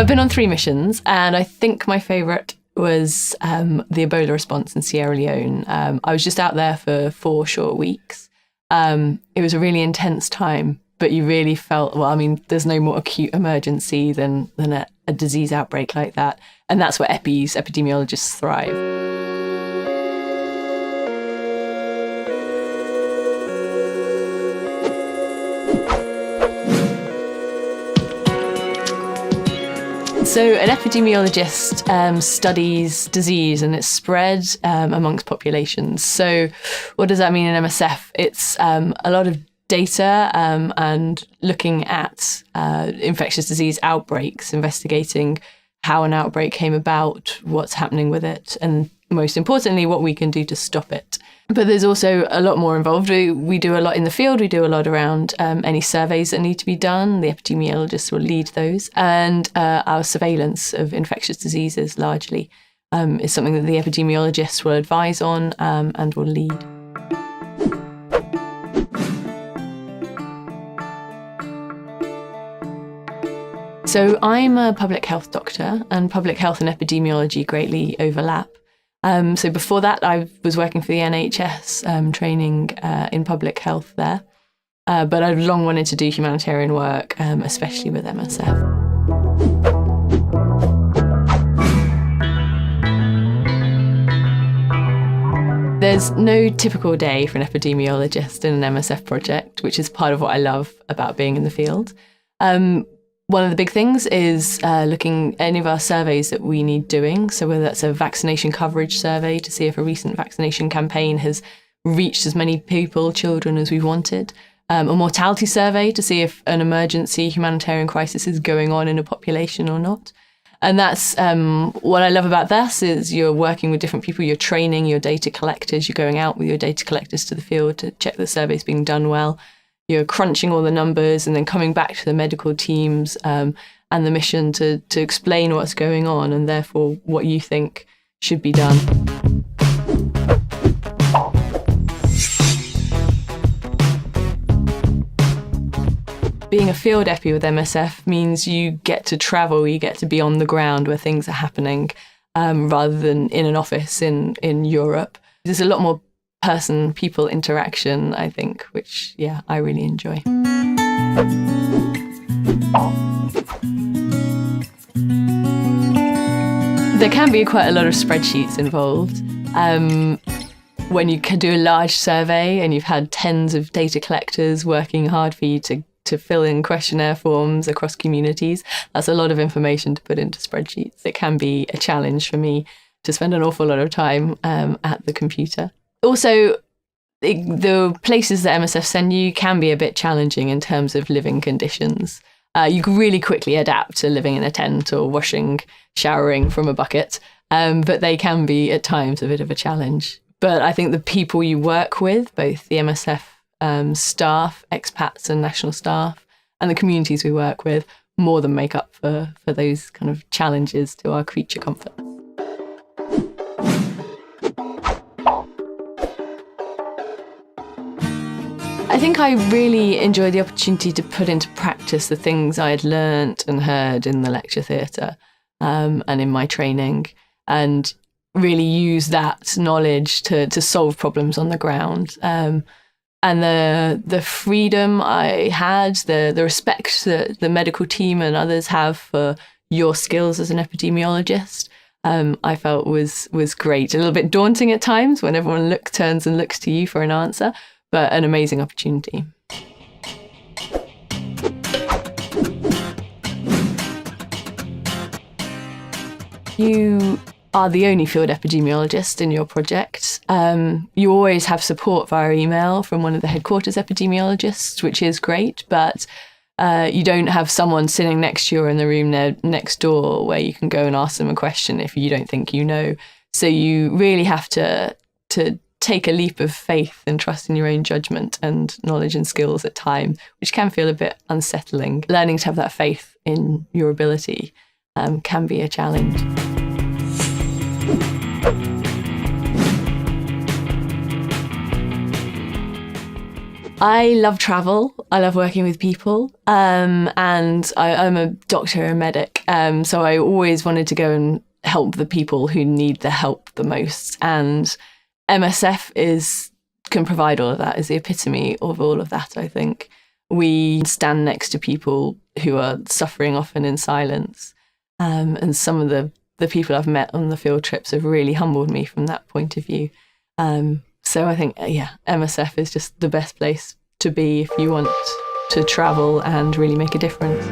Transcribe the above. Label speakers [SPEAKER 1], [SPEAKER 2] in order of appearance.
[SPEAKER 1] I've been on 3 missions, and I think my favourite was the Ebola response in Sierra Leone. I was just out there for 4 short weeks. It was a really intense time, but you really felt, there's no more acute emergency than a disease outbreak like that. And that's where epidemiologists thrive. So an epidemiologist studies disease and its spread amongst populations. So what does that mean in MSF? It's a lot of data and looking at infectious disease outbreaks, investigating how an outbreak came about, what's happening with it, and most importantly, what we can do to stop it. But there's also a lot more involved. We do a lot in the field. We do a lot around any surveys that need to be done. The epidemiologists will lead those. And our surveillance of infectious diseases largely is something that the epidemiologists will advise on and will lead. So I'm a public health doctor, and public health and epidemiology greatly overlap. So before that, I was working for the NHS, training in public health there. But I've long wanted to do humanitarian work, especially with MSF. There's no typical day for an epidemiologist in an MSF project, which is part of what I love about being in the field. One of the big things is looking at any of our surveys that we need doing. So whether that's a vaccination coverage survey to see if a recent vaccination campaign has reached as many people, children, as we wanted. A mortality survey to see if an emergency humanitarian crisis is going on in a population or not. And that's what I love about this is you're working with different people, you're training your data collectors, you're going out with your data collectors to the field to check the survey's being done well. You're crunching all the numbers and then coming back to the medical teams and the mission to explain what's going on and therefore what you think should be done. Being a field epi with MSF means you get to travel, you get to be on the ground where things are happening rather than in an office in Europe. There's a lot more person-people interaction, I think, which, I really enjoy. There can be quite a lot of spreadsheets involved. When you can do a large survey and you've had tens of data collectors working hard for you to fill in questionnaire forms across communities, that's a lot of information to put into spreadsheets. It can be a challenge for me to spend an awful lot of time at the computer. Also, the places that MSF send you can be a bit challenging in terms of living conditions. You can really quickly adapt to living in a tent or showering from a bucket, but they can be at times a bit of a challenge. But I think the people you work with, both the MSF staff, expats and national staff, and the communities we work with, more than make up for those kind of challenges to our creature comfort. I think I really enjoyed the opportunity to put into practice the things I had learnt and heard in the lecture theatre and in my training, and really use that knowledge to solve problems on the ground. And the freedom I had, the respect that the medical team and others have for your skills as an epidemiologist, I felt was great. A little bit daunting at times when everyone turns and looks to you for an answer, but an amazing opportunity. You are the only field epidemiologist in your project. You always have support via email from one of the headquarters epidemiologists, which is great, but you don't have someone sitting next to you or in the room next door where you can go and ask them a question if you don't think you know. So you really have to take a leap of faith and trust in your own judgment and knowledge and skills at time, which can feel a bit unsettling. Learning to have that faith in your ability can be a challenge. I love travel. I love working with people. And I'm a doctor, a medic. So I always wanted to go and help the people who need the help the most. And MSF can provide all of that, is the epitome of all of that, I think. We stand next to people who are suffering often in silence. And some of the people I've met on the field trips have really humbled me from that point of view. So I think, MSF is just the best place to be if you want to travel and really make a difference.